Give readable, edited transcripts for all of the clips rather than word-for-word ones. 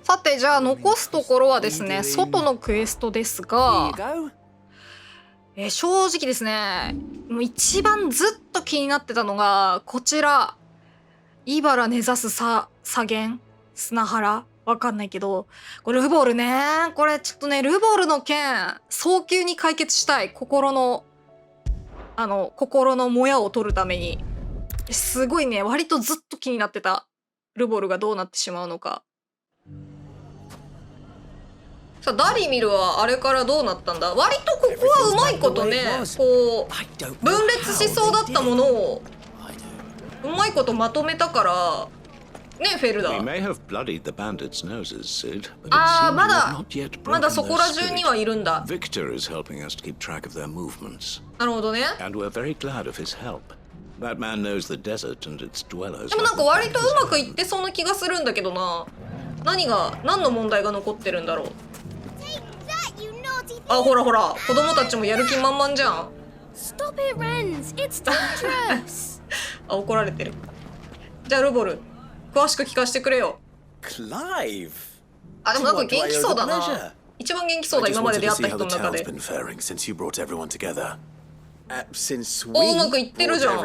さてじゃあ残すところはですね、外のクエストですが、正直ですね、もう一番ずっと気になってたのがこちら、茨根ざす砂原砂原わかんないけど、これルボールね、これちょっとね、ルボールの件早急に解決したい。心のもやを取るためにすごいね、割とずっと気になってた。ルボールがどうなってしまうのか。さあダリミルはあれからどうなったんだ。割とここはうまいことね、こう分裂しそうだったものをうまいことまとめたからね、フェルダ。ああ、まだそこら中にはいるんだ。なるほどね。でもなんか割とうまくいってそうな気がするんだけどな。何の問題が残ってるんだろう。あ、ほらほら、子供たちもやる気満々じゃん。あ、怒られてる。じゃあルボル、詳しく聞かせてくれよ。あ、でもなんか元気そうだな。一番元気そうだ、今まで出会った人の中で。お、うまくいってるじゃん。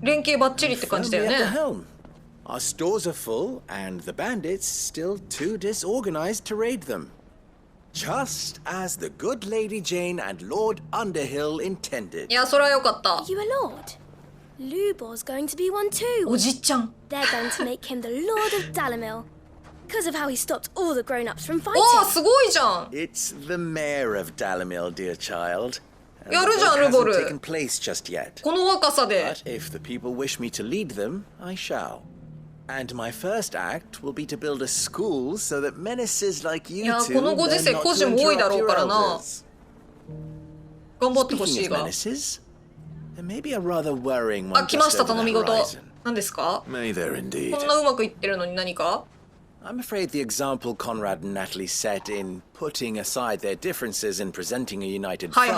連携バッチリって感じだよね。Our stores are full, and the bandits still too disorganized to raid them. Just as the good Lady Jane and Lord Underhill intended. いや、それはよかった。You a lord? Lubor's going to be one too. おじっちゃん。They're going to make him the Lord of Dalimil, because of how he stopped all the grown-ups from fighting. おー、すごいじゃん。It's the mayor of Dalimil, dear child. やるじゃん、ルボル。Taken place just yet. この若さで。But if the people wish me to lead them, I shall. And my first act will be to build a school so that menaces like you two learn not to interrupt your elders. 頑張ってほしいが。 Menaces? There may be a rather worrying one. あ、来ました、頼み事。何ですか？ May there indeed. こんなうまくいってるのに何か？ I'm afraid the example Conrad and Natalie set in putting aside their differences and presenting a united front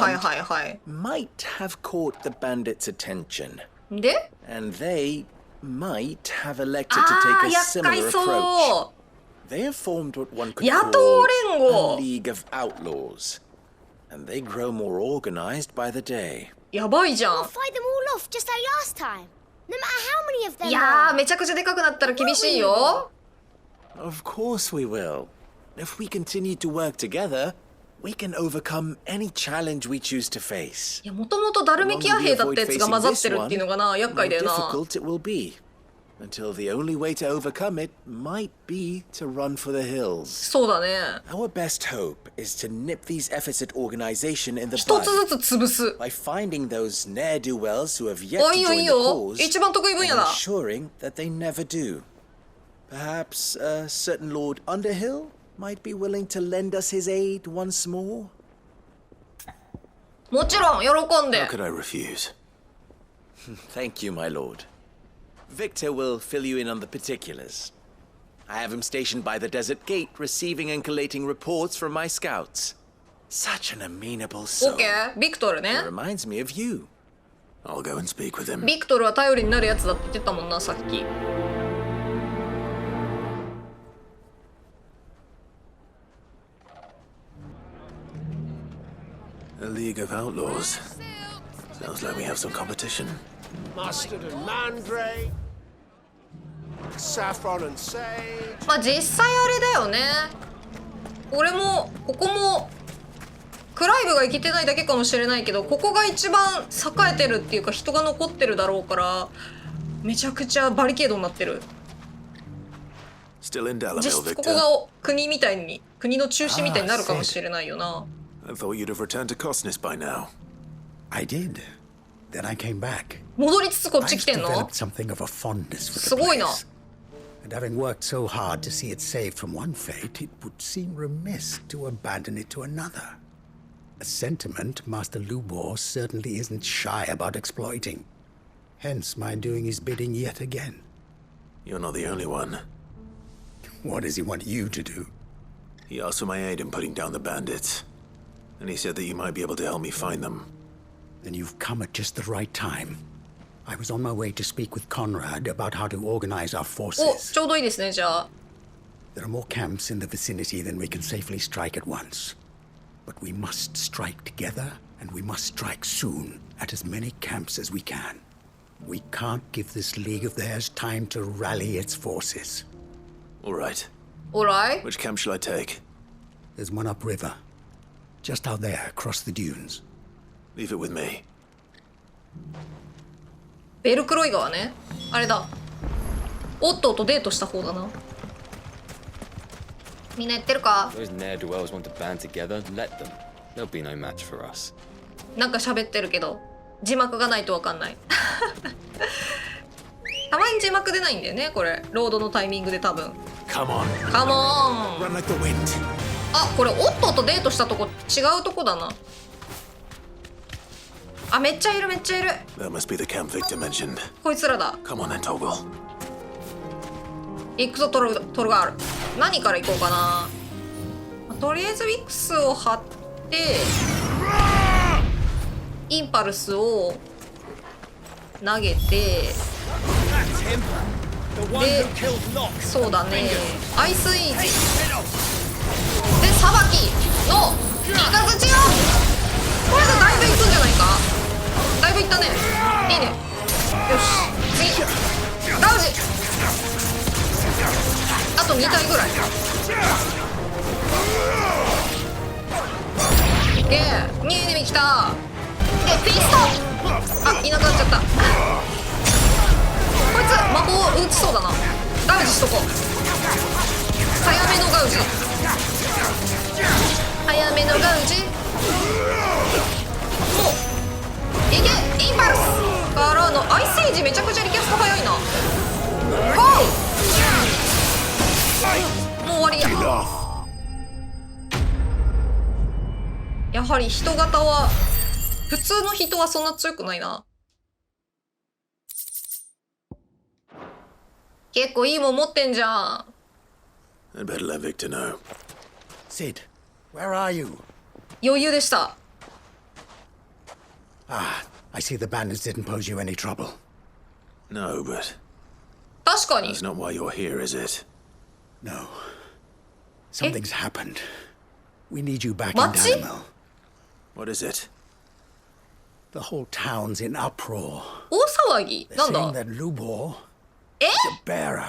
might have caught the bandits' attention. で？ And they might have elected to take a similar approach. They have formed what one could call a League of Outlaws, and they grow more organized by the day. やばいじゃん。 We'll fight them all off just like last time. No matter how many of them. いやー、めちゃくちゃでかくなったら厳しいよ。Of course we will. If we continue to work together, we can overcome any challenge we choose to face. いや、もともとダルメキア兵だったやつが混ざってるっていうのがな、厄介だよな。 difficult it will be, until the only way to overcome it might be to run for the hills. そうだね。 Our best hope is to nip these efforts at organization in the 一 bud つずつ潰す。 by finding those ne'er-do-wells who have yet to お、いいよい join い the よ。 cause 一番得意分野 and だ。 ensuring that they never do. Perhaps a certain Lord Underhill might be willing to lend us his aid once more. もちろん、喜んで。 How could I refuse? Thank you, my lord. Victor will fill you in on the particulars. I have him stationed by the desert gate, receiving and collating reports from my scouts. Such an amenable soul. オッケー、ビクトルね。 It reminds me of you. I'll go and speak with him. ビクトルは頼りになるやつだって言ってたもんな、さっき。 A League of Outlaws. Sounds like we have some competition. Mustard and mandrake, saffron and sage. まあ実際あれだよね。俺もここもクライブが生きてないだけかもしれないけど、ここが一番栄えてるっていうか人が残ってるだろうから、めちゃくちゃバリケードになってる。 Still in Dalimil, 実質 Victor. ここが国みたいに、国の中心みたいになるかもしれないよな。 I thought you'd have returned to Cosnus by now. I did. Then I came back. 戻りつつこっち来てん I've の？ developed something of a fondness for す the ごいな。 place. And having worked so hard to see it saved from one fate, it would seem remiss to abandon it to another. A sentiment Master Lubor certainly isn't shy about exploiting. Hence my doing his bidding yet again. You're not the only one. What does he want you to do? He asked for my aid in putting down the bandits. And he said that you might be able to help me find them. Then you've come at just the right time. I was on my way to speak with Conrad about how to organize our お、 forces. ちょうどいいですね、じゃあ。 There are more camps in the vicinity than we can safely strike at once. But we must strike together, and we must strike soon at as many camps as we can. We can't give this league of theirs time to rally its forces. All right. Alright. Which camp shall I take? There's one upriver, just out there across the dunes. Leave it with me. ベルクロイ川ね。あれだ。オットーとデートした方だな。みんなやってるか？ Those ne'er-do-wells want to band together. Let them. They'll be no match for us. なんか喋ってるけど字幕がないとわかんない。たまに字幕出ないんだよね、これ。ロードのタイミングで多分。Come on. カモン。 Run like the wind. あ、これオットーとデートしたとこ違うとこだな。あ、めっちゃいるめっちゃいる。 That must be the camp Victor mentioned. こいつらだ。 Come on then, Toggle. 行くぞトルガール。何から行こうかな。とりあえずウィックスを張ってインパルスを投げて、で、そうだね、アイスイージでさばきのイカズチよ。これでだいぶいくんじゃないか。だいぶいったね。いいね。よし、次ダウジ。あと2体ぐらい。オッケー、ニューエネミ来た。で、フィスト。あ、いなくなっちゃった。こいつ魔法打ちそうだな。ガウジしとこう。早めのガウジ。早めのガウジ。もういけ、インパルスからのアイスエイジめちゃくちゃリキャスト早いな。ゴー。もう終わりや。やはり人型は普通の人はそんな強くないな。結構いいもん持ってんじゃん。 I'd better let Victor know. Sid, where are you? 余裕でした。 Ah, I see the bandits didn't pose you any trouble. No, but 確かに。 that's not why you're here, is it? No. Something's happened. We need you back in Machi? Dalimel. What is it? The whole town's in uproar. 大騒ぎ They're なん saying だ。 that Lubor え is a bearer.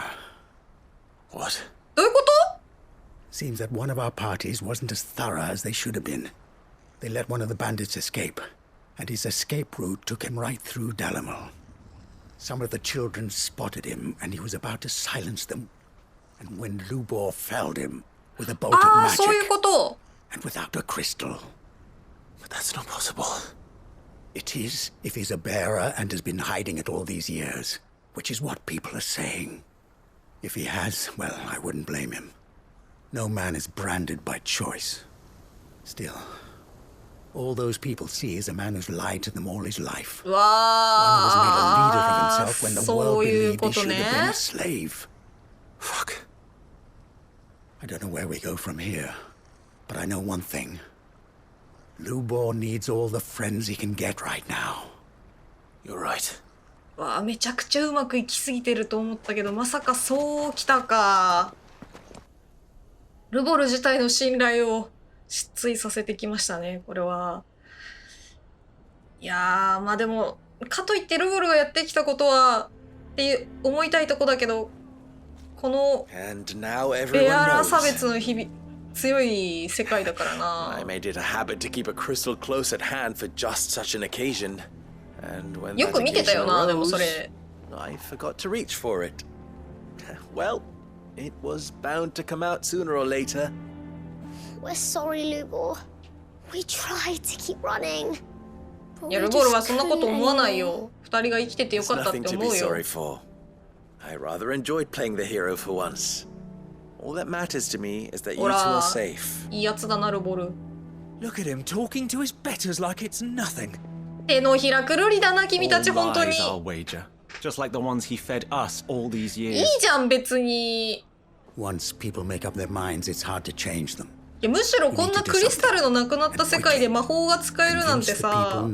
What? どういうこと？ Seems that one of our parties wasn't as thorough as they should have been. They let one of the bandits escape, and his escape route took him right through Dalimel. Some of the children spotted him, and he was about to silence them. And when Lubor felled him with a bolt of ああ、 magic そういうこと。 and without a crystal. But that's not possible. It is if he's a bearer and has been hiding it all these years, which is what people are saying. If he has, well, I wouldn't blame him. No man is branded by choice. Still, all those people see is a man who's lied to them all his life. う One who was made a leader わ of ー himself when the そ world ういう believed こ he と should have been ね a。slave. Fuck. I don't know where we go from here, but I know one thing. Lubor needs all the friends he can get right now. You're right. わあ、めちゃくちゃうまくいきすぎてると思ったけど、まさかそうきたか。ルボル自体の信頼を失墜させてきましたね、これは。いやー、まあでも、かといってルボルがやってきたことは、って思いたいとこだけど、この And now ベ everyone アラー差 knows. 別の強い世界だからな。 I made it a habit to keep a crystal close at hand for just such an occasion. And when よ that く見てた occasion よな、でもそ arose, れ。 I forgot to reach for it. Well, it was bound to come out sooner or later. We're sorry, Lubor. We tried to keep running. But いや、 we ルボル just はそんなこと思わない couldn't よ。二人が生きててよ It's かったっ nothing て to 思 be うよ。 sorry for. I rather enjoyed playing the hero for once. All that matters to me is that you two ほら are safe. いいやつだな、ルボル。 Look at him talking to his betters like it's nothing. 手のひらくるりだな、君たち All 本当に。 lies, I'll wager. Just like the ones he fed us all these い years. いじゃん、別に。 Once people make up their minds, it's hard to change them. やむしろこんなクリスタルのなくなった世界で魔法が使えるなんてさ、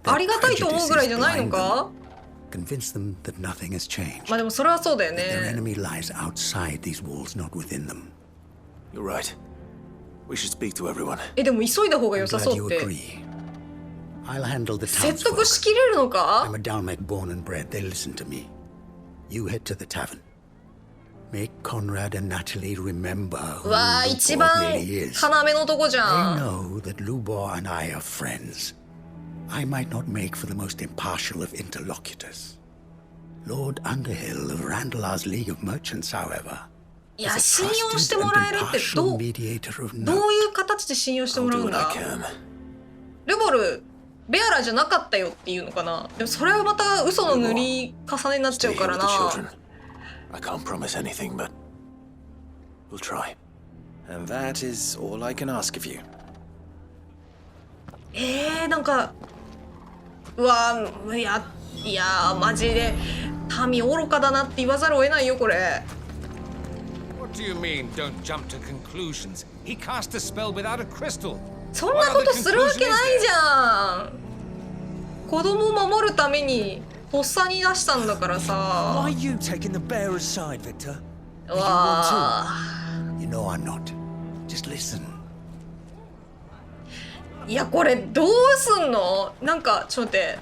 ありがたいと思うぐらいじゃないのか？ Convince them that nothing has changed. まあでもそれはそうだよ Their ね。 enemy lies outside these walls, not within them. You're right. We should speak to everyone. でも急いだ方が良 I'm さ glad そう you って。 agree. I'll handle the 説得 townsfolk. しきれるのか？ I'm a Dalmec born and bred. They listen to me. You head to the tavern. Make Conrad and Natalie remember who うわー、一 Lubor 番 really is. 要のとこじ They ゃん。 know that Lubor and I are friends. I might not make for the most impartial of interlocutors. Lord Underhill of Randalar's League of Merchants, however, いや、 is a 信用して trusted も and らえるって impartial mediator of ど note. ういう形で信用して I'll もらう do ん what I だ？ can. ルボル、ベアラじゃなかったよっていうのかな？でもそれはまた嘘の塗り重ねになっちゃ Stay う here から with the な。 children. I can't promise anything, but we'll try. And that is all I can ask of you. なんか、うわー、いやー、マジで民愚かだなって言わざるを得ないよこれ。 What do you mean, don't jump to conclusions? He cast a spell without a crystal. そんなことするわけないじゃん。子供を守るために発作に出したんだから Why さ。 are you taking the bearer's side, Victor? うわ You know I'm not. Just listen. ー、いやこれどうすんの？なんかちょっと待って。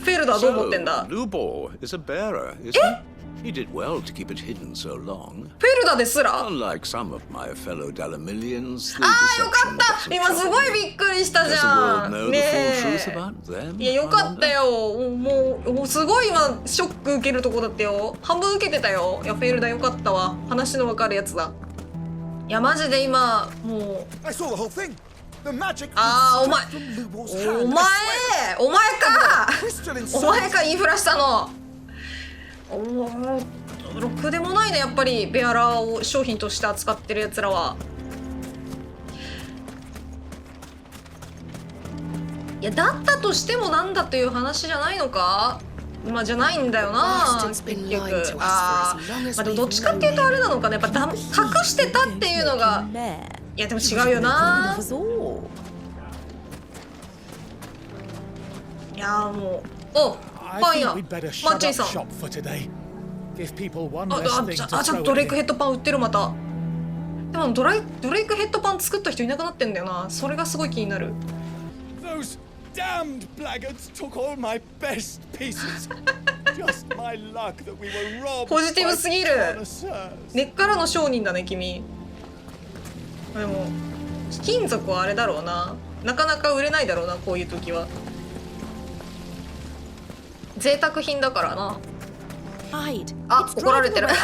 フェルダーどう思ってんだ？ Lubor is a bearer, isn't he? He did well to keep it hidden so long. フェルダーですら？ Unlike some of my fellow Dalamilians, the あーよか deception った。 doesn't 今すごいびっくりしたじ Does the ゃ world ん。 know ね the full え。 truth about them? いやよかった I よ。もうすごい今ショック受けるとこだったよ。半分受けてたよ。いやフェルダーよかったわ。話のわかるやつだ。いやマジで今もう。 I saw the whole thing. The magic あーお前 from Lubor's お hand. 前 I swear. お前か Crystal お前 inside. かインフラしたの。おーろくでもないねやっぱりベアラーを商品として扱ってるやつらは。いやだったとしてもなんだという話じゃないのか？まあじゃないんだよな結局。あー、まあでもどっちかっていうとあれなのかね、やっぱ隠してたっていうのが。いやでも違うよな。いやーもうおパン I 屋 think we'd better マッ shut チン up さん。 shop for today. Give people one あ less あ thing ち to ゃん throw とドレイ at ク me. ヘッドパン売ってるまた。でもドレイクヘッドパン作った人いなくなってんだよな。それがすごい気になる。 Those damned blackguards took all my best pieces. Just my luck that we were robbed ポジティブ by すぎる。 connoisseurs. 根っからの商人だね君。でも金属はあれだろうな。なかなか売れないだろうなこういう時は。贅沢品だからな。あ、怒られてる。違う、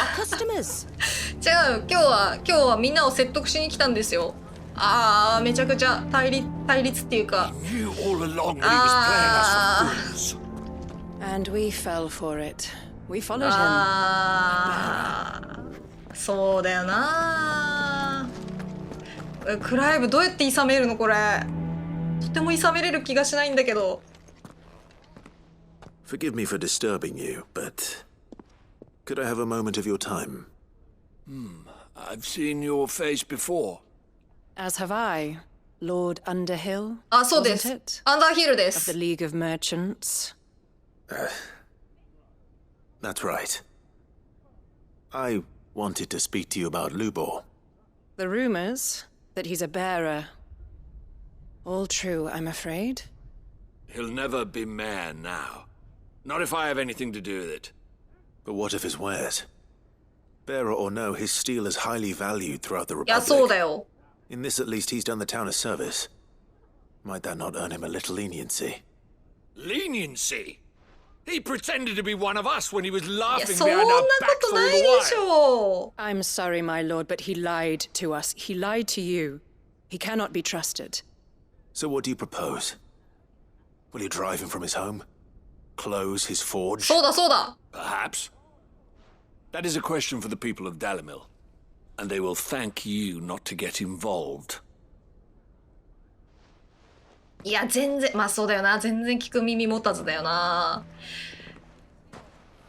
今日はみんなを説得しに来たんですよ。あー、めちゃくちゃ対立っていうか。 knew all along that he was playing us あ for fools. And we fell for it. We followed him. あー、そうだよな。クライブどうやって諌めるのこれ。とても諌めれる気がしないんだけど。 Forgive me for disturbing you, but could I have a moment of your time? I've seen your face before. As have I, Lord Underhill. あ、そうで wasn't す it?。アンダーヒルで Of the す。 League of Merchants. That's right. I wanted to speak to you about Lubor. The rumors that he's a bearer. All true, I'm afraid. He'll never be mayor now. Not if I have anything to do with it. But what of his wares? Bearer or no, his steel is highly valued throughout the いや、そうだ Republic. よ。 In this, at least, he's done the town a service. Might that not earn him a little leniency? Leniency? He pretended to be one of us when he was いや、 laughing そんな behind こ our と backs な all い the でし while. ょ I'm sorry, my lord, but he lied to us. He lied to you. He cannot be trusted. So what do you propose? Will you drive him from his home? Close his う。 forge? そうだそうだ。 Perhaps. That is a question for the people of Dalimil. And they will thank you not to get involved. いや、全然、まあそうだよな。全然聞く耳持たずだよな。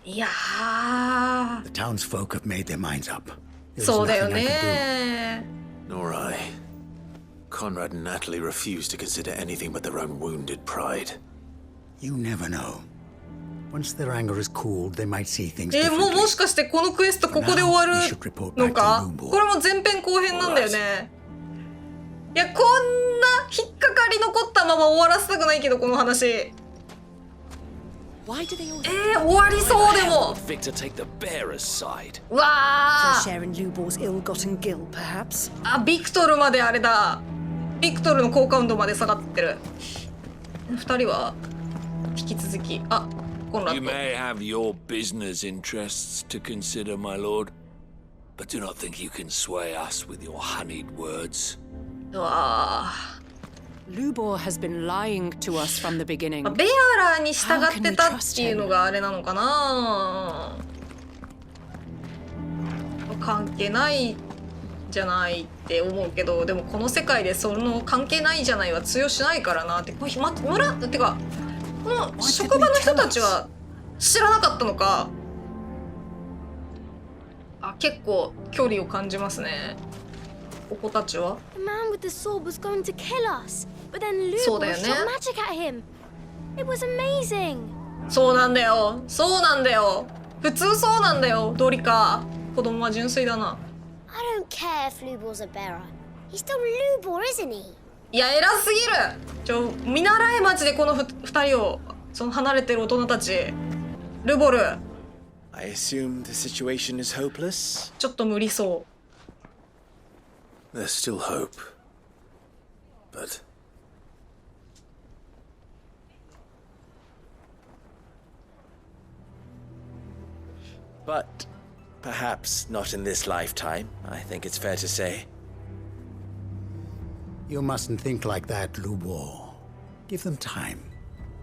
いやー。 The townsfolk have made their minds up. There's そうだよ nothing I can ね。 do. Nor I. Conrad and Natalie refuse to consider anything but their own wounded pride. You never know. Once their anger is cooled, they might see things も differently. しかしてこのクエストここで終わるのか？これも前編後編なんだよね。いや、こんな引っかかり残ったまま終わらせたくないけど、この話。終わりそうでも。 Victor take the bearer's side. うわー。 Share in Lubor's ill-gotten guilt, perhaps? あ、ビクトルまであれだ。ビクトルの好感度まで下がってる。二人は引き続き、あ、コンラ You ッド。 may have your business interests to consider, my lord, but do not think you can sway us with your honeyed words. うわLubor has been lying to us from the beginning. ー。ベアラーに従ってたっていうのがあれなのかな。関係ないじゃないって思うけど、でもこの世界でその関係ないじゃないは通用しないからなって。これ村ってか、この職場の人たちは知らなかったのか。あ、結構距離を感じますね。ここたちは。 The man with the sword was going to kill us, but then そうだ Lubor よね。 shot magic at him. It was amazing. そうなんだよ。そうなんだよ。普通そうなんだよ。ドリカ。子供は純粋だな。I don't care if Lubor's a bearer. He's still Lubor, isn't he? いや、偉すぎる。見習えマジでこの二人を。その離れてる大人たち。ルボル。 I assume the situation is hopeless? ちょっと無理そう。 There's still hope. But But perhaps not in this lifetime, I think it's fair to say. You mustn't think like that, Lubor. Give them time.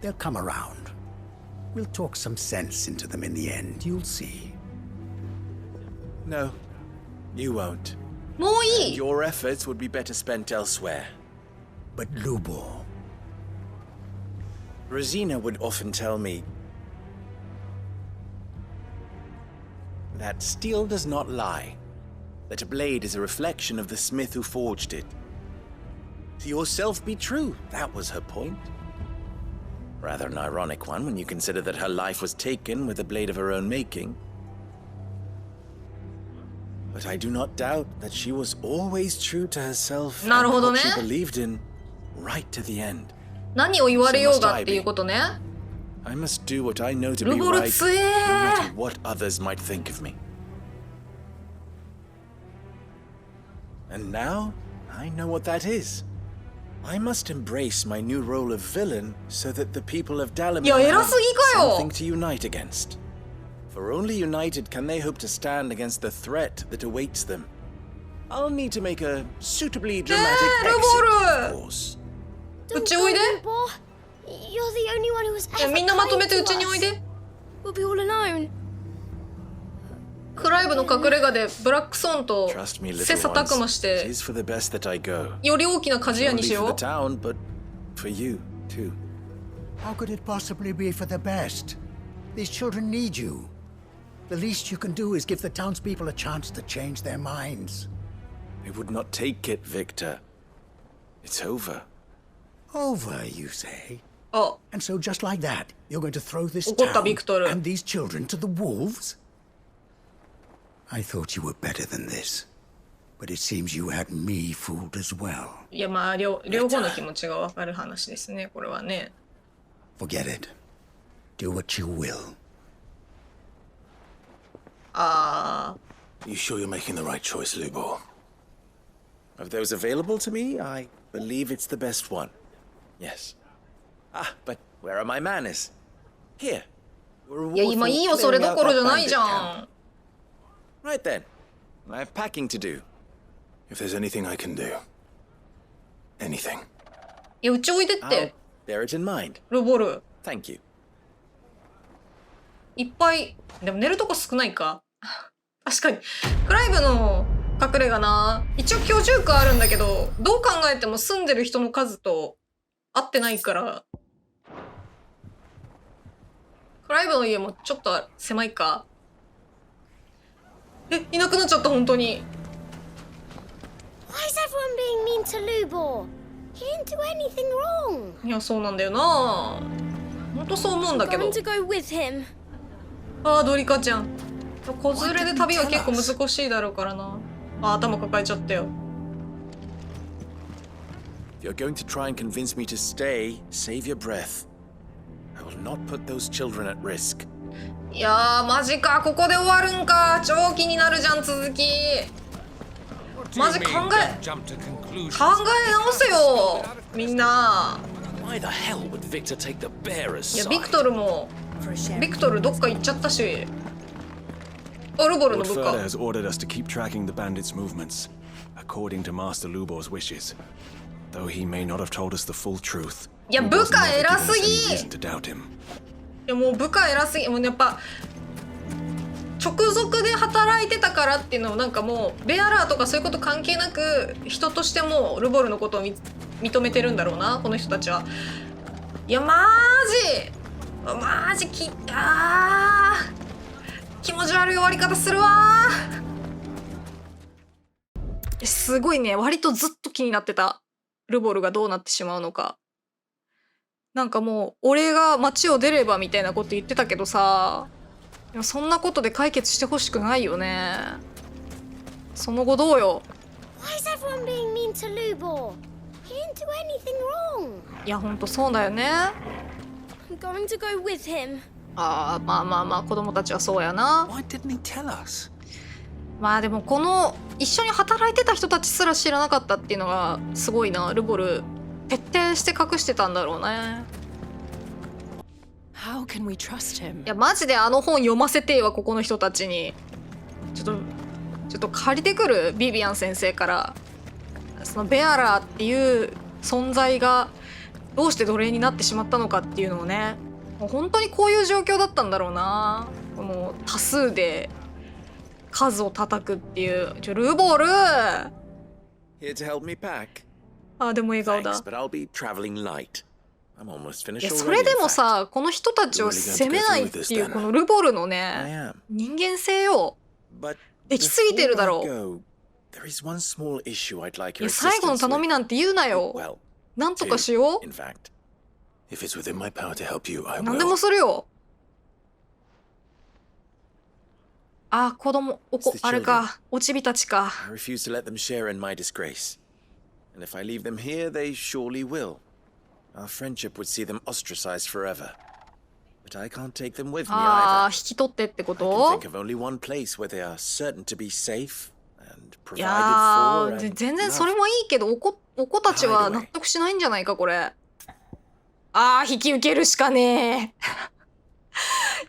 They'll come around. We'll talk some sense into them in the end, you'll see. No, you won't. もういい。 Your efforts would be better spent elsewhere. But Lubor, Rosina would often tell me that steel does not lie, that a blade is a reflection of the smith who forged it. To yourself be true, that was her point. Rather an ironic one when you consider that her life was taken with a blade of her own making. But I do not doubt that she was always true to herself and なるほどね。 what she believed in right to the end. 何を言われようがっていうことね。 I must do what I know to be ルボル right, 強 no え。 matter what others might think of me. And now, I know what that is. I must embrace my new role of villain so that the people of Dalimil いや、偉 have すぎかよ。 something to unite against. For only united can they hope to stand against the threat that awaits them. I'll need to make a suitably dramatic exit, of course. Don't うちおいで。 go, Lubor. You're the only one who was いや、 ever みんなまとめ kind て to うちにおい us. で。 We'll be all alone. クライブの隠れ家でブラックソーンと Trust me, 切 little 磋琢 ones. 磨し It て is for the best that I go. より大きな鍛冶屋 Not に only し for よ the う。 town, but for you, too. how could it possibly be for the best? These children need you. The least you can do is give the townspeople a chance to change their minds. I would not take it, Victor. It's over. Over, you say? あ、 And so just like that, you're going to throw this 怒った town ビクトル。 and these children to the wolves? I thought you were better than this. But it seems you had me fooled as well. いや、まあ両方の気持ちが分かる話ですね、これはね。 Forget it. Do what you will. あー。 you sure you're making the right choice, Lubor? Of those available to me, I believe it's the best one. Yes. Ah, but where are my manners? Here. いや、今いいよ、それどころじゃないじゃん。 Right then. I have packing to do. If there's anything I can do, anything. いや、うちおいでっ I'll て、 bear it in mind. ルボル。 Thank you. いっぱい。でも寝るとこ少ないか。確かに。クライブの隠れ家な。一応居住区あるんだけど、どう考えても住んでる人の数と合ってないから。クライブの家もちょっと狭いか。え、いなくなっちゃった、本当に。 Why is mean to Lubor. He didn't do anything wrong. いやそうなんだよな。ほんとそう思うんだけど。 Going to go with him. あードリカちゃん。子連れで旅は結構難しいだろうからな。あ、頭抱えちゃったよ。If you're going to try and convince me to stay, save your breath. I will not put those children at risk. いやーマジか、ここで終わるんか。超気になるじゃん続き。 What do マ you ジ mean, 考 don't え jump to conclusions? 直せよみんな。 Why the hell would Victor take the bearer's いや side? ビクトルもビクトルどっか行っちゃったし。あルボルの Lord 部 Further 下。 has ordered us to keep tracking the bandits' movements, according to Master Lubor's wishes. Though he may not have told us the full truth. いや Lubor's 部下 never 偉 given す us ぎ。 any reason to doubt him. いやもう部下偉すぎ。もうやっぱ直属で働いてたからっていうのをなんかもうベアラーとかそういうこと関係なく人としてもルボルのことを認めてるんだろうなこの人たちは。いやマジ気持ち悪い終わり方するわ。すごいね、割とずっと気になってた。ルボルがどうなってしまうのか。なんかもう俺が街を出ればみたいなこと言ってたけどさ、いやそんなことで解決してほしくないよね。その後どうよ。 Why is everyone being mean to Lubor? He didn't do anything wrong. いやほんとそうだよね。 I'm going to go with him. ああまあ子供たちはそうやな。 Why didn't he tell us? まあでもこの一緒に働いてた人たちすら知らなかったっていうのがすごいな。ルボル徹底して隠してたんだろうね。 How can we trust him? いやマジであの本読ませてはここの人たちに。ちょっと借りてくるビビアン先生から。そのベアラーっていう存在がどうして奴隷になってしまったのかっていうのをね。もう本当にこういう状況だったんだろうな。この多数で数を叩くっていう。ルボル Here to help me pack. あでも笑顔だ。 Thanks, but I'll be traveling light. I'm almost い finished や already. それで in も fact. さこの人たちを責めないっていうこのルボルのね am. 人間性よ。 But できすぎてるだろう。 before I go, there is one small issue I'd like い your や最後の assistance 頼み with. なんて言うなよ。 Well, なんとかしよ in fact. If it's within my power to help you, I う。なんで will. もするよ。あ子供あれかおちびたちか。 I refuse to let them share in my disgrace. And if I leave them here, they surely will. Our friendship would see them ostracized forever. But I can't take them with me あ either. 引き取ってってこ I can と think of only one place where they are certain to be safe and いや provided for ー and 全然そ loved. れもいいけどお子たちは納得しないんじゃないかこれ。あー引き受けるしかね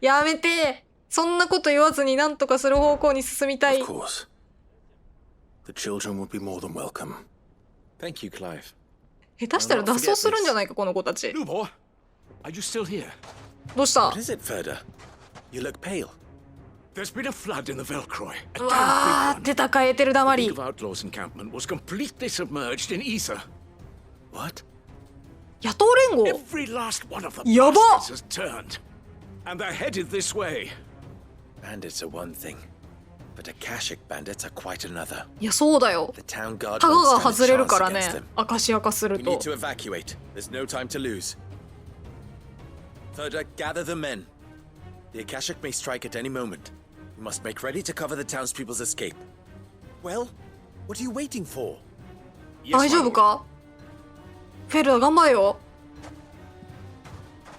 え。やめてそんなこと言わずになんとかする方向に進みたい。 Of course. The children would be more than welcome. Thank you, Clive. 下手したら脱走するんじゃないかこの子たち。 Lubor, are you still here? どうした What is it, Ferda? You look pale. There's been a flood in the Velcroy. A う damn わ big ー one. 出たかエーテルだま The り League of Outlaws encampment was completely submerged in ether. What? 野党連合 Every last one of the やば bastards has turned. And they're headed this way. Bandits are one thing, but Akashic bandits are quite another. いやそうだよ The town guard タガ won't が stand 外 a れる chance から against ね them. アカシア化する We と need to evacuate. There's no time to lose. Ferda, gather the men. The Akashic may strike at any moment. You must make ready to cover the townspeople's escape. Well, what are you waiting for? 大丈夫かフェルダ頑張れよ。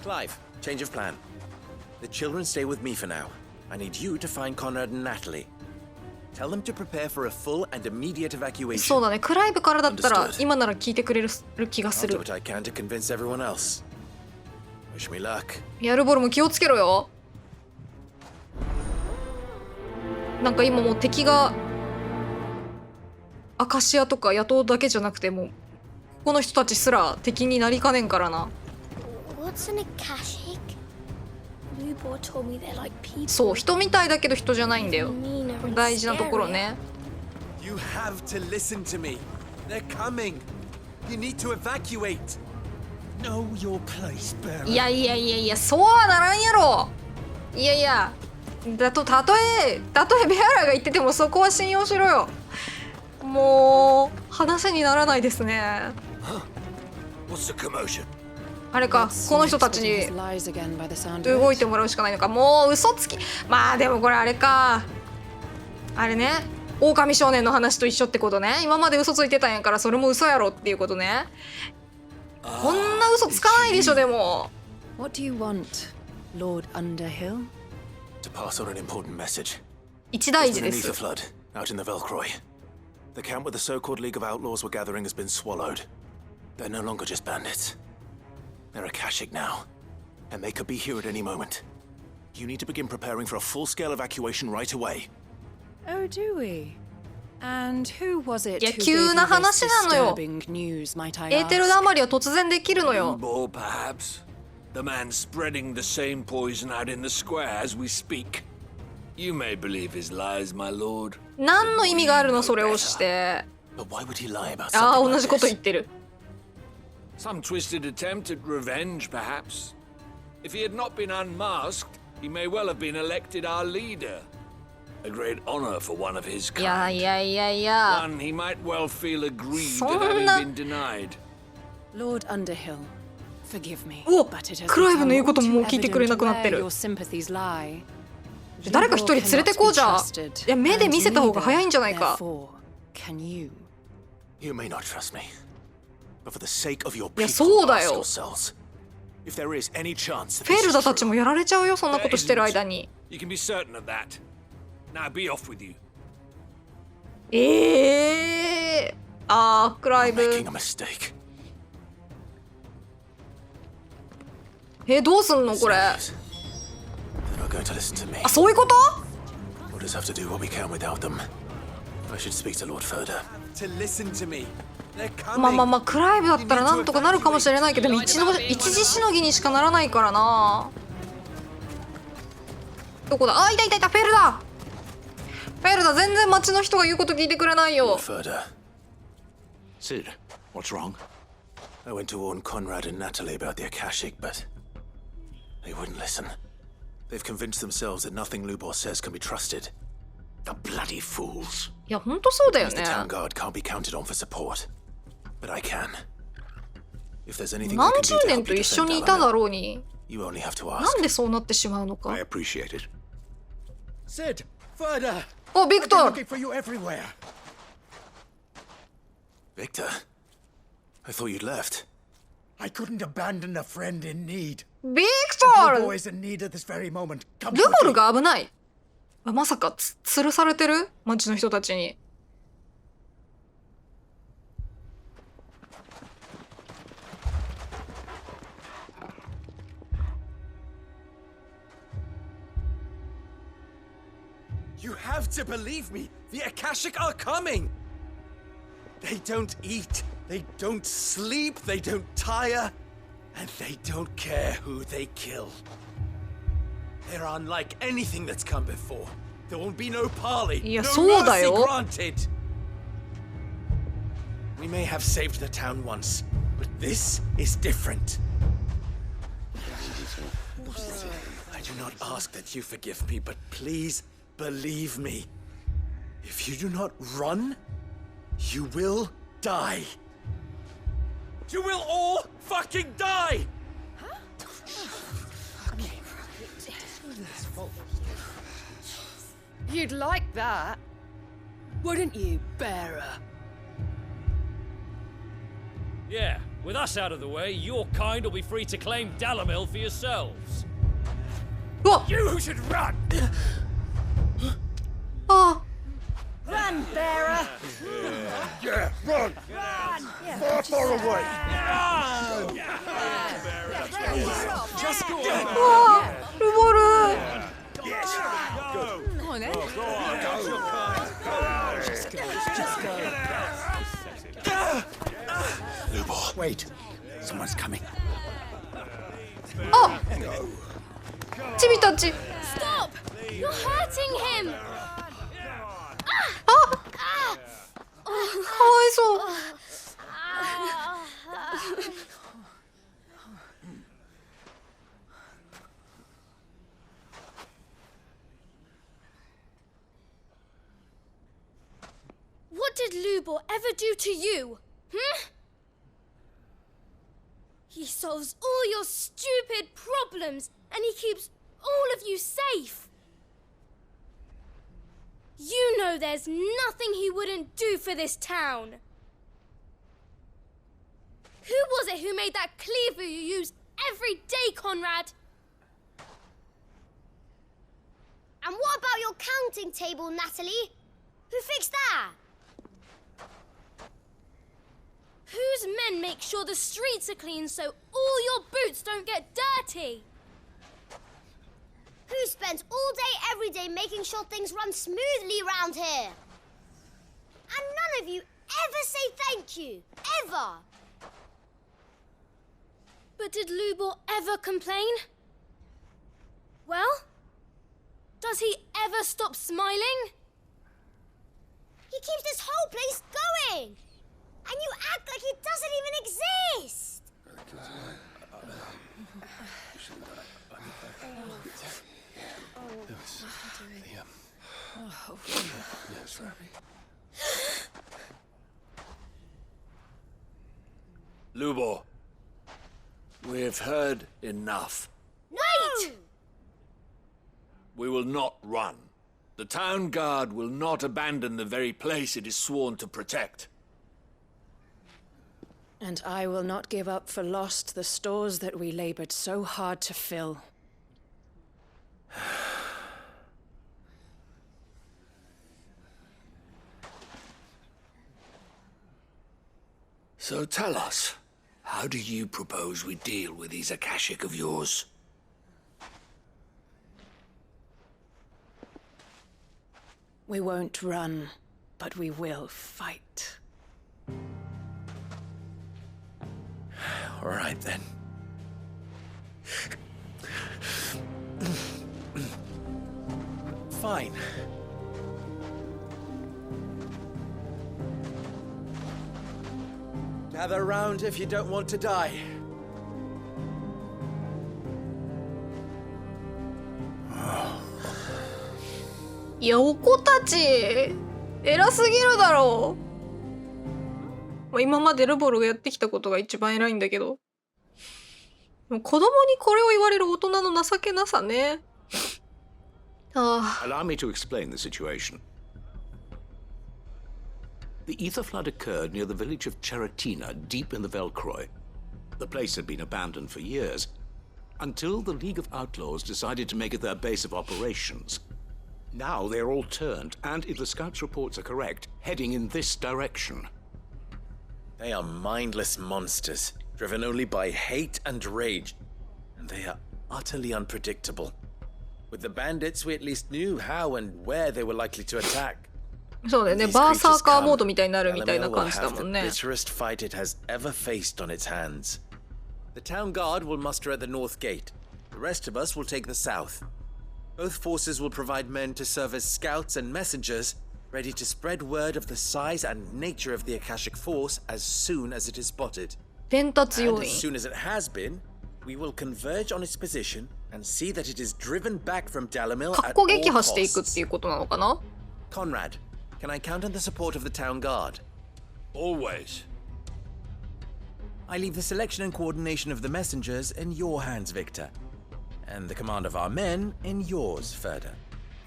Clive, change of plan. The children stay with me for now. I need you to find Conrad and Natalie. Tell them to prepare for a full and immediate そ evacuation. うだねクライブからだったら Understood. 今なら聞いてくれる気がす I'll do る。 what I can to convince everyone else. Wish me luck. ヤルボルも気をつけろよ。なんか今もう敵がアカシアとか野党だけじゃなくてもうここの人たちすら敵になりかねんからな。 What's an Akashic? Lubor told me they're like people. そう人みたいだけど人じゃないんだよ。 Meaner and 大事なところ scarier. ね。 You have to listen to me. They're coming. You need to evacuate. Know your place, bearer. いやいやいやいやそうはならんやろ。いやいやたとえベアラが言っててもそこは信用しろよ。もう話にならないですね。 What's the commotion? あれか、この人たちに動いてもらうしかないのか。もう嘘つき。まあでもこれあれか、あれね、狼少年の話と一緒ってことね。今まで嘘ついてたんやから、それも嘘やろっていうことね。こんな嘘つかないでしょ。でも What do you want, Lord Underhill? To pass on an important message. 一大 There's 事 been で an ether す。 flood out in the Velcroy. The camp where the so-called League of Outlaws were gathering has been swallowed. They're no longer just bandits. They're Akashic now, and they could be here at any moment. You need to begin preparing for a full-scale evacuation right away. Oh, do we? And who was it いや、 who gave 急 you な this 話なのよ。 disturbing news, might I エーテル ask? ダマリは突然できるのよ。 Or perhaps the man spreading the same poison out in the square as we speak. You may believe his lies, my lord. 何の意味があるのそれをして。 But why would he lie about ああ、 something 同 like じこと言 this? ってる。 Some twisted attempt at revenge, perhaps. If he had not been unmasked, he may well have been elected our leader. A great honor for one of his いや kind. いやいやいや。 One he might well feel aggrieved そ at んな having been denied. Lord Underhill, forgive me, お、 but it has クライブの言う become ことも too も聞いてくれな evident くなって where る。 your sympathies lie. 誰か一人連れてこうじゃ。いや、目で見せた方が早いんじゃないか。 Therefore, can you? You may not trust me, but for the sake of your いや、 people, そうだ ask よ。 yourselves. If there is any chance that フェ this ル is ダたち true, もやられちゃうよ、そんなことしてる間に。 you can be certain of that. Now be off with you. クライ You're ブ。 making a mistake. どうすんのこれ。 They're not going to listen to me. あ、そういうこと？ We'll just have to do what we can without them. I should speak to Lord Further. To listen to me. They're まあ coming. まあまあ、クライブだったらなんとかなるかもしれないけど、でも一時しのぎにしかならないからな。どこだ？あ、いたいたいた、フェルダ。フェルダ、全然町の人が言うこと聞いてくれないよ。 Lord Further. Sid, what's wrong? I went to warn Conrad and Natalie about the Akashic, but they wouldn't listen. They've convinced themselves that nothing Lubor says can be trusted. The bloody fools. いや、ほんとそうだよ The ね。 town guard can't be counted on for support. But I can. If there's anything I 何 can 十 do to 年 help と you 一緒 defend にいただ Alamil, ろうに、 you only have to な ask. んでそうなってしまうのか。 I appreciate it. Sid, Further! お、ビクト I'm ル。 looking for you everywhere. Victor, I thought you'd left. I couldn't abandon a friend in need. ビクト The ル。 boy is in need at this very moment. Come ルボ quickly. ルが危ない。あ、まさか吊るされてる？町の人たちに。You have to believe me. The Akashic are coming. They don't eat. They don't sleep. They don't tire. And they don't care who they kill. They're unlike anything that's come before. There won't be no parley. Yeah, no そうだ mercy よ。 granted. We may have saved the town once, but this is different. I do not ask that you forgive me, but please believe me. If you do not run, you will die. You will all fucking die! You'd like that, wouldn't you, bearer? Yeah, with us out of the way, your kind will be free to claim Dalimil for yourselves. うわ、 You should run! あ、 Run, bearer! Yeah, run! Far, far away! Just go あ、ルボル。 Come on then. Lubor. Wait, someone's coming. あ、チビたち。 Stop! You're hurting him! かわいそう。 What did Lubor ever do to you? He solves all your stupid problems, and he keeps all of you safe. You know there's nothing he wouldn't do for this town. Who was it who made that cleaver you use every day, Conrad? And what about your counting table, Natalie? Who fixed that? Whose men make sure the streets are clean so all your boots don't get dirty? Who spends all day every day making sure things run smoothly round here? And none of you ever say thank you. Ever. But did Lubor ever complain? Well, does he ever stop smiling? He keeps this whole place going. And you act like it doesn't even exist. Lubor, we've heard enough. Wait! We will not run. The town guard will not abandon the very place it is sworn to protect. And I will not give up for lost the stores that we labored so hard to fill. So tell us, how do you propose we deal with these Akashic of yours? We won't run, but we will fight. All right, then. Fine. Gather around if you don't want to die.いや、お子たち偉すぎるだろう。まあ、今までルボルがやってきたことが一番偉いんだけど、もう子供にこれを言われる大人の情けなさね。Allow me to explain the situation. The ether flood occurred near the village of Cheratina, deep in the Velcroy. The place had been abandoned for years, until the League of Outlaws decided to make it their base of operations. Now they're all turned, and if the scouts' reports are correct, heading in this direction. They are mindless monsters, driven only by hate and rage, and they are utterly unpredictable. With the bandits, we at least knew how and where they were likely to attack. そうだよね、バーサーカーモードみたいになるみたいな感じだもんね。 The bitterest fight it has ever faced on its hands. The town guard will muster at the north gate. The rest of us will take the south. Both forces will provide men to serve as scouts and messengers, ready to spread word of the size and nature of the Akashic force as soon as it is spotted. 伝達要 And 員。 as soon as it has been, we will converge on its position and see that it is driven back from Dalimil かっ at こ all 撃破していくっ costs. ていうことなのかな。 Conrad, can I count on the support of the town guard? Always. I leave the selection and coordination of the messengers in your hands, Victor. And the command of our men in yours, Ferda.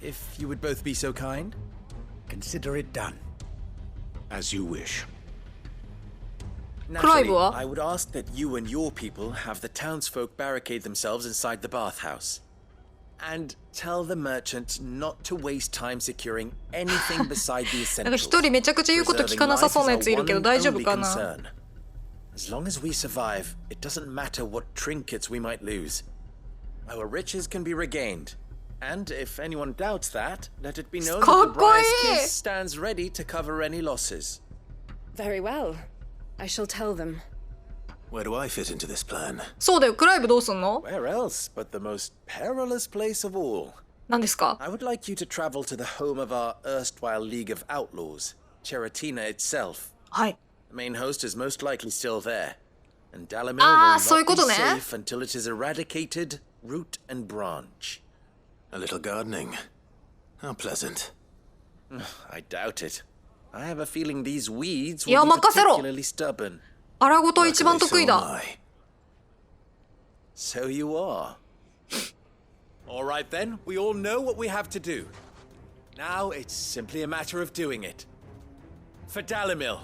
If you would both be so kind. Consider it done. As you wish. Naturally, Clive, I would ask that you and your people have the townsfolk barricade themselves inside the bathhouse. And tell the merchant not to waste time securing anything beside the なんか essentials. 一人めちゃくちゃ言うこと聞かなさそうなやついるけど大丈夫かな。 As long as we survive, it doesn't matter what trinkets we might lose. Our riches can be regained. And if anyone doubts that, let it be known that the Briar's Kiss stands ready to cover any losses. Very well. I shall tell them. Where do I fit into this plan? そうだよ、クライブどうすんの？ Where else but the most perilous place of all? 何ですか？ I would like you to travel to the home of our erstwhile League of Outlaws, Cheratina itself. はい。 The main host is most likely still there, and Dalimil Ah, will そういう not こ be とね。 safe until it is eradicated, root and branch. A little gardening. How pleasant. I doubt it. I have a feeling these weeds いや will be 任せろ。 particularly stubborn. 荒ごと一番得意 So だ。 am I. So you are. All right then, we all know what we have to do. Now it's simply a matter of doing it. For Dalimil.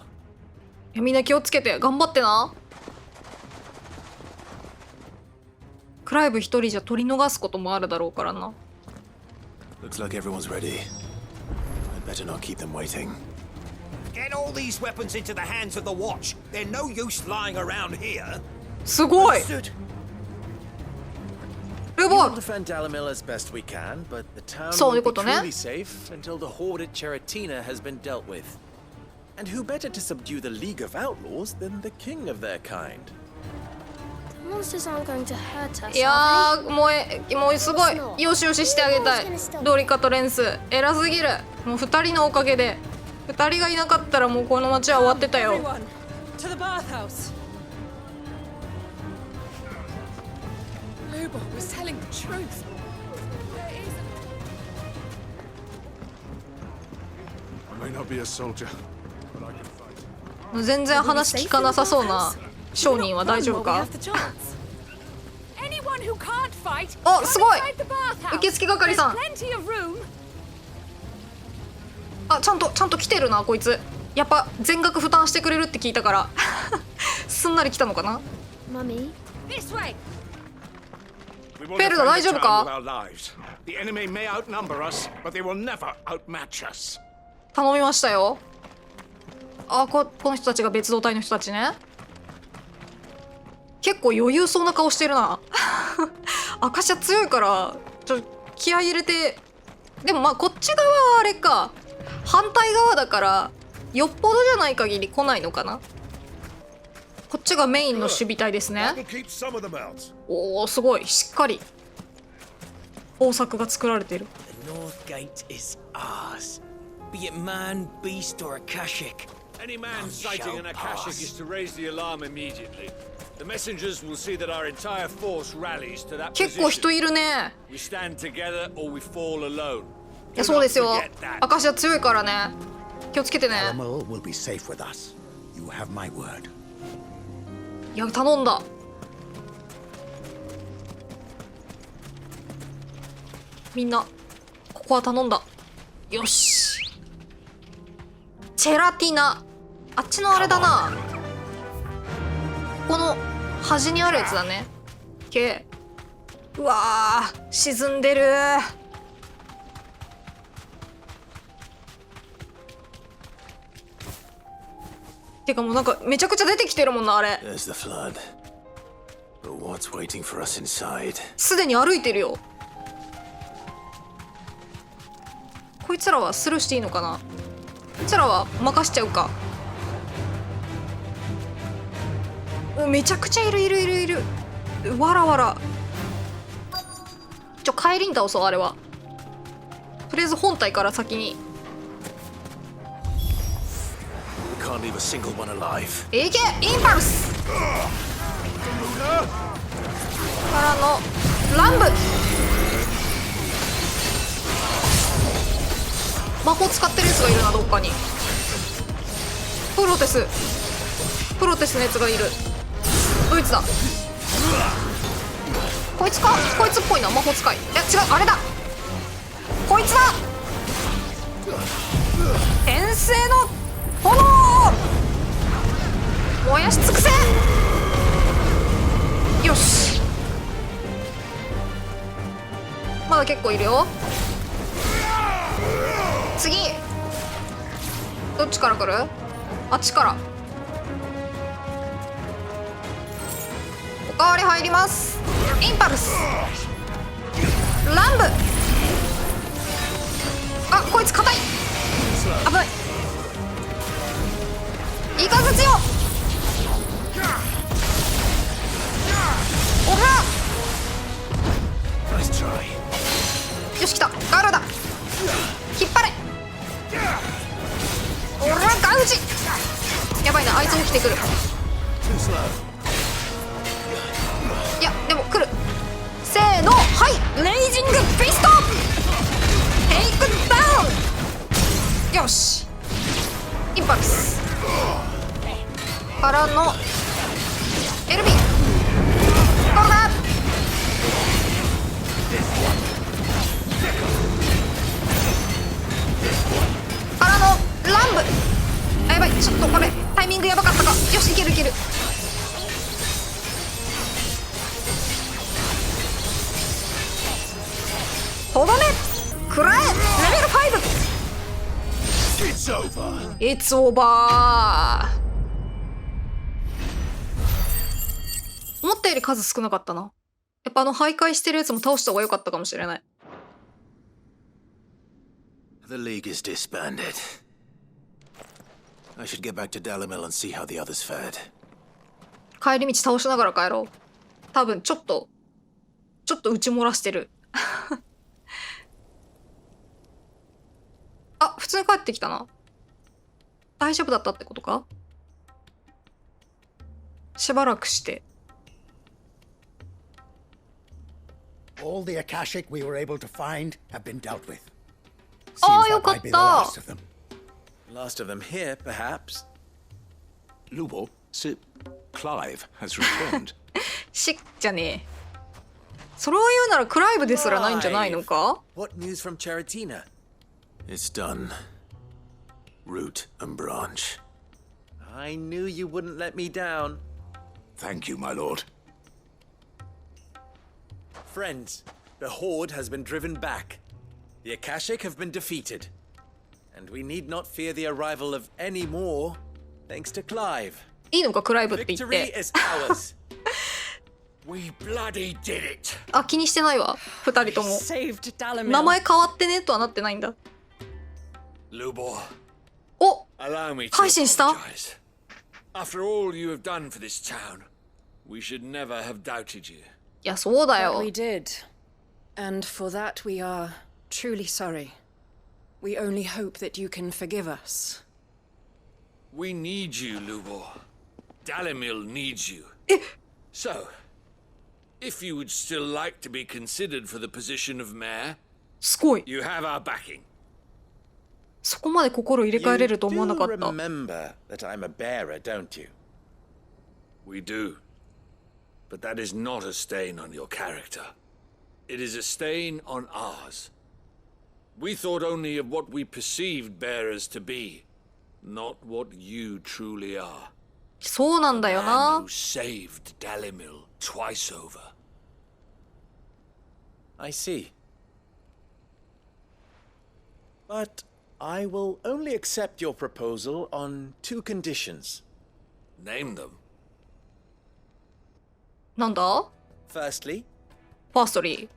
いやみんな気をつけて頑張ってな。クライブ一人じゃ取り逃すこともあるだろうからな。 Looks like everyone's ready. I'd better not keep them waiting. Get all these weapons into the hands of the watch. They're no use lying around here. すごい。 Stood. ル We ボ will defend Dalimil as best we can, but the town そういう won't こ be とね。 truly safe until the horde at Cheratina has been dealt with. And who better to subdue the League of Outlaws than the king of their kind? The monsters aren't going to hurt us. いやーもうすごいよしよししてあげたい。ドリカとレンス偉すぎる。もう2人のおかげで2人がいなかったらもうこの街は終わってたよ。 Everyone, to the bathhouse. Lubor was telling the truth. I may not be a soldier, but I can fight. 全然話聞かなさそうな商人は大丈夫か。 Anyone who can't fight, おすごい inside the bathhouse. 受付係さん。 Plenty of room. あちゃんと来てるなこいつ。やっぱ全額負担してくれるって聞いたからすんなり来たのかな。 Mummy? This way. We will Perda, defend the daijoubu town ka? with our lives. The enemy may outnumber us, but they will never outmatch us. 頼みましたよ。あこの人たちが別動隊の人たちね。結構余裕そうな顔してるなアカシア強いから気合い入れて。でもまあこっち側はあれか反対側だからよっぽどじゃない限り来ないのかな。こっちがメインの守備隊ですね。 We'll keep some of them out. おおすごいしっかり工作が作られてる。 The North Gate is ours. Be it man, beast, or Akashic. Any man None sighting shall an Akashic pass. is to raise the alarm immediately. The messengers will see that our entire force rallies to that 結構人 position. いるね。 We stand together or we fall alone. いやそうですよ Do not forget that. アカシア強いからね気をつけてね。 Dalimil will be safe with us. You have my word. いや頼んだ。みんなここは頼んだ。よしチェラティナあっちのあれだな。この端にあるやつだね。けうわー沈んでる。てかもうなんかめちゃくちゃ出てきてるもんなあれ。 There's the flood. But what's waiting for us inside? すでに歩いてるよ。こいつらはスルーしていいのかな。こいつらは任しちゃうか。めちゃくちゃいるわらわら。帰りに倒そうあれは。とりあえず本体から先に。 We can't leave a single one alive. いけインパルスからのランブ。魔法使ってるやつがいるなどっかに。プロテスのやつがいる。ドイツだ。こいつかこいつっぽいな魔法使い。いや違うあれだこいつだ。転生の炎燃やし尽くせ。よしまだ結構いるよ。次どっちから来る。あっちから。おかわり入ります。インパルスランブ。あこいつ硬い危ない。イカズチよおら Nice try. よし来たガルだ引っ張れ。おらガウジやばいなあいつも来てくる。 Too slow. いやでも来る。せーのはいレイジングビストテイクダウン。よしタイミングやばかったか。よし、いけるいける。とどめ食らえ。レベル It's over. 5。 It's over。思ったより数少なかったな。やっぱ徘徊してるやつも倒した方が良かったかもしれない。The League is disbanded. I should get back to Dalimil and see how the others fared. 帰り道倒しながら帰ろう。多分ちょっと打ち漏らしてる。あ、普通に帰ってきたな。大丈夫だったってことか。しばらくして。All the Akashic we were able to find have been dealt with. ああ、 Seems よ that かっ might be the た。 last of them. Last of them here, perhaps. Lubor, Clive has returned. しっじゃねえ。それを言うならクライブですらないんじゃないのか。 What news from Charatina? It's done. Root and branch. I knew you wouldn't let me down. Thank you, my lord. Friends, the Horde has been driven back. The Akashic have been defeated. And we need not fear the arrival of any more, thanks to Clive. いいのかクライブって言っ Victory て。 is ours. We bloody did it. あ、気にしてないわ。二人とも。 Saved Dalimil. 名前変わってねとはなってないんだ。 Lubor, お、 allow me to 改心した。 apologize. After all you have done for this town, we should never have doubted you. いや、そうだ But よ。 we did. And for that we are truly sorry. We only hope that you can forgive us. We need you, Lubor. Dalimil needs you. So, if you would still like to be considered for the position of mayor, すごい。 you have our backing. そこまで心入れ替えれると You 思わなか do った。 remember that I'm a bearer, don't you? We do. But that is not a stain on your character. It is a stain on ours. We thought only of what we perceived bearers to be, not what you truly are. そうなんだよ Man な who。saved Dalimil twice over. I see. But I will only accept your proposal on 2 conditions. Name them. なんだ Firstly, ファーストリー。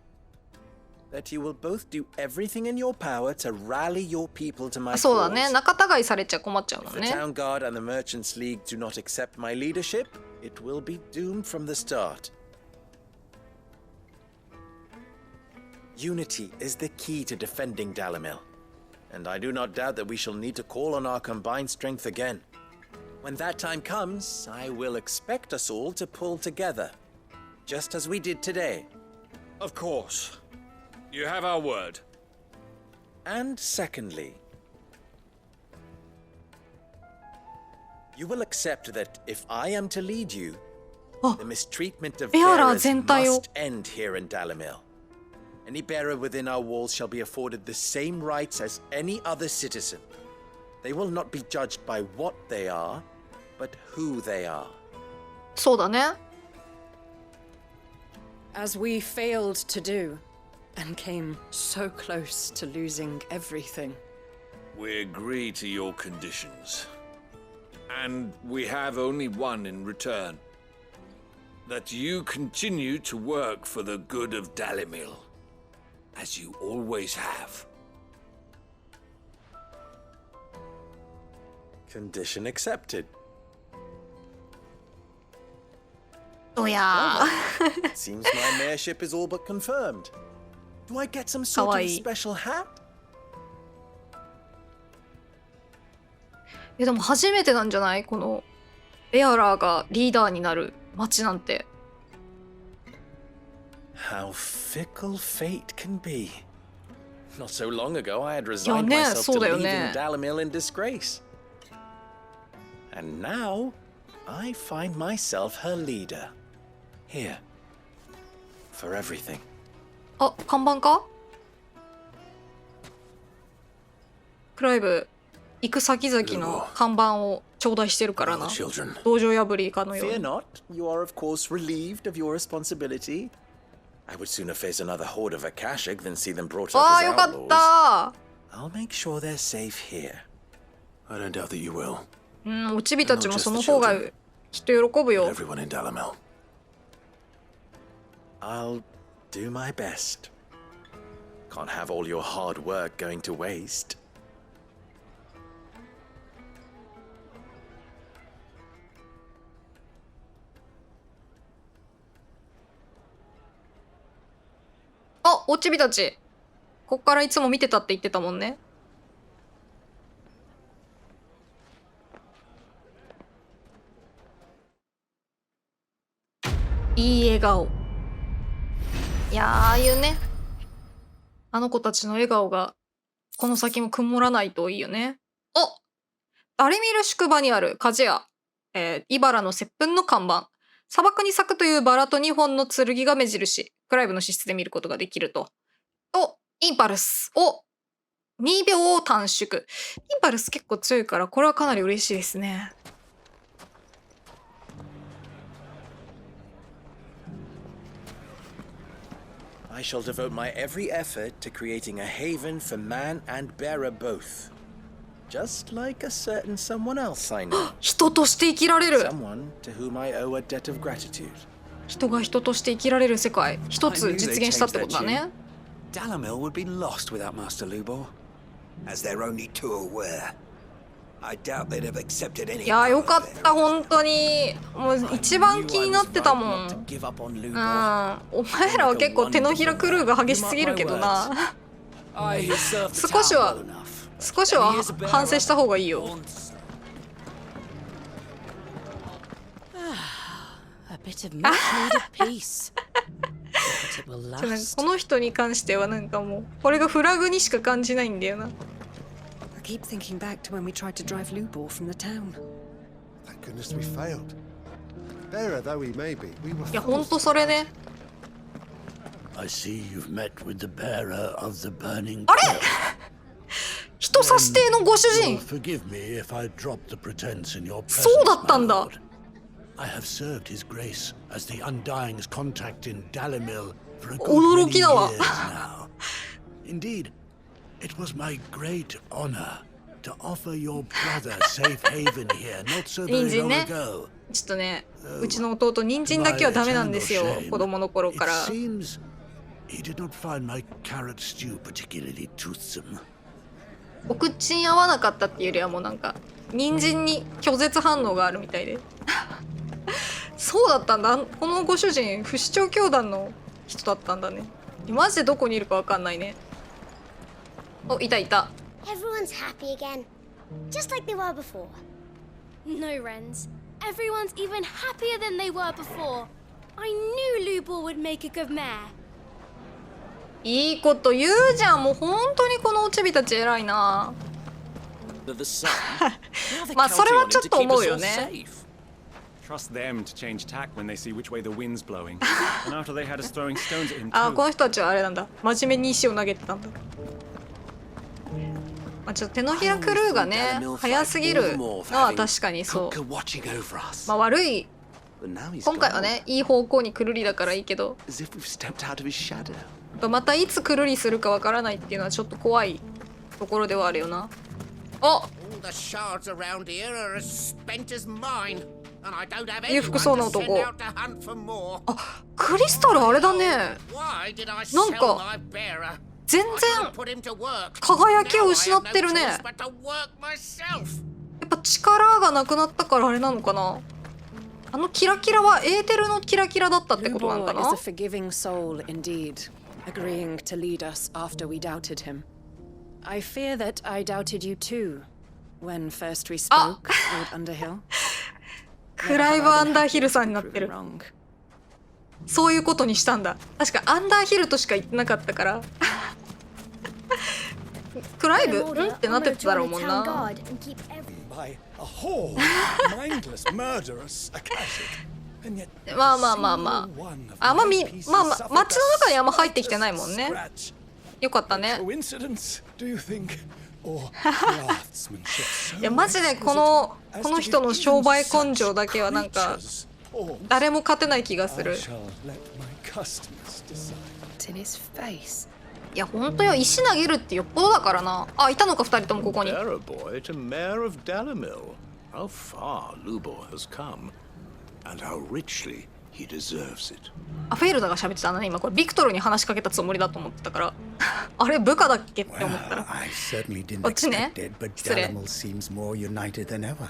that you will both do everything in your power to rally your people to my そうだね。 cause. 仲違いされちゃ困っちゃうも If ん the ね。 Town Guard and the Merchants League do not accept my leadership, it will be doomed from the start. Unity is the key to defending Dalimil, and I do not doubt that we shall need to call on our combined strength again. When that time comes, I will expect us all to pull together, just as we did today. Of course. You have our word. And secondly, you will accept that if I am to lead you, the mistreatment of ベアラー bearers 全体を。 must end here in Dalimil. Any bearer within our walls shall be afforded the same rights as any other citizen. They will not be judged by what they are, but who they are. そうだね。 As we failed to do, and came so close to losing everything. We agree to your conditions. And we have only one in return. That you continue to work for the good of Dalimil, as you always have. Condition accepted. どや It seems my mayorship is all but confirmed. Do I get some sort of Kawaii. special hat? でも初めてなんじゃないこのベアラーがリーダーになる街なんて。 How fickle fate can be. Not so long ago, I had いや resigned ね、 myself そう to だよ leaving ね。 Dalimil in disgrace. And now, I find myself her leader. Here. For everything. あ、看板か？クライブ、行く先々の看板を頂戴してるからな。 Well, children. 道場破りかのよう Fear に。 not, you are of course relieved of your responsibility. I would sooner face another horde of Akashic than see them brought あ up あ as よかっ outlaws. た。 I'll make sure they're safe here. I don't doubt that you will. おちびたちもその方がきっと喜ぶよ。 Everyone in Dalamel. I'll do my best. Can't have all your hard work going to waste. あ、おちびたち。こっからいつも見てたって言ってたもんね。いい笑顔。いやー、ああいうね、あの子たちの笑顔がこの先も曇らないといいよね。お、ダリミル宿場にある鍛冶屋、茨の接吻の看板。砂漠に咲くというバラと2本の剣が目印。クライブの資質で見ることができると。と、インパルスを2秒短縮。インパルス結構強いから、これはかなり嬉しいですね。I shall devote my every effort to creating a haven for man and bearer both. Just like a certain someone else I know. 人として生きられる。 Someone to whom I owe a debt of gratitude. 人が人として生きられる世界、一つ実現したってことだね。 Dalamil would be lost without Master Lubor. As they're only too aware. I doubt they'd have accepted any. いやーよかった本当に。もう一番気になってたもん。うん。お前らは結構手のひらクルーが激しすぎるけどな。少しは反省した方がいいよ。この人に関してはなんかもうこれがフラグにしか感じないんだよな。I keep thinking back to when we tried to drive Lubor from the town. Thank goodness we failed. Bearer though we may be, we were. いやほんとそれね。 I see you've met with the bearer of the burning. あれ？人差し亭のご主人。 Forgive me if I drop the pretense in your presence. そうだったんだ。 I have served his grace as the Undying's contact in Dalamil for a good many years now. Indeed, it was my great honor to offer your brother safe haven here not so very long ago. ちょっとね、うちの弟人参だけはダメなんですよ。子供の頃から。 It seems he did not find my carrot stew particularly toothsome. お口に合わなかったっていうよりはもうなんか人参に拒絶反応があるみたいで。そうだったんだ。このご主人不死鳥教団の人だったんだね。マジでどこにいるかわかんないね。お、いたいた。 Everyone's happy again, just like they were before. No, Renz. Everyone's even happier than they were before. I knew Lubor would make a good mayor. いいこと言うじゃん。もう本当にこのおちびたち偉いな。まあそれはちょっと思うよね。 Trust them to change tack when they see which way the wind's blowing. And after they had us throwing stones at him あ、 too. この人たちはあれなんだ。真面目に石を投げてたんだ。まあちょっと手のひらクルーがね早すぎるのは確かにそう。まあ悪い。今回はねいい方向にくるりだからいいけど。またいつくるりするかわからないっていうのはちょっと怖いところではあるよな。お。裕福そうな男。あ、クリスタルあれだね。なんか全然輝きを失ってるね。やっぱ力がなくなったからあれなのかな。あのキラキラはエーテルのキラキラだったってことなのかな。 Lubor is a forgiving soul indeed, agreeing to lead us after we doubted him. I fear that I doubted you too when first we spoke, Lord Underhill. クライブ・アンダーヒルさんになってる。そういうことにしたんだ。確かアンダーヒルとしか言ってなかったから。クライブんってなってただろうもんな。まあまあまあまあ。あんま街の中にあんま入ってきてないもんね。よかったね。 Coincidence, do you think? Or craftsmanship? いやマジでこの人の商売根性だけはなんか誰も勝てない気がする。いや本当よ、石投げるってよっぽどだからな。あ、いたのか2人ともここに。 Bearer boy to Mayor of Dalimil. How far Lubor has come, and how richly he deserves it. あ、フェイルダが喋ってたね今。これビクトルに話しかけたつもりだと思ってたからあれ部下だっけって思ったら I certainly didn't こっちね。 expect it, but 失礼。 Dalimil seems more united than ever.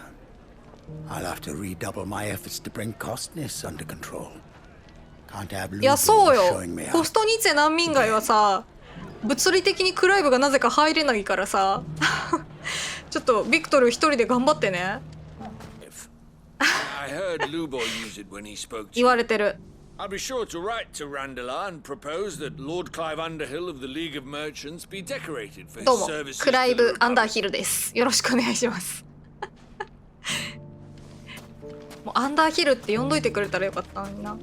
I'll have to redouble my efforts to bring Costness under control. Can't have いやそう Lubor よ、 showing me コ out. ストニツェ難民街はさ物理的にクライブがなぜか入れないからさちょっとビクトル一人で頑張ってね。 I heard Lubor use it when he spoke to 言 you. われてる。 I'll be sure to write to Randalar and propose that Lord Clive Underhill of the League of Merchants be decorated for どう his も services クライ to the ブ・アンダー Republic. ヒルです。よろしくお願いしますもうアンダーヒルって呼んどいてくれたらよかったのにな。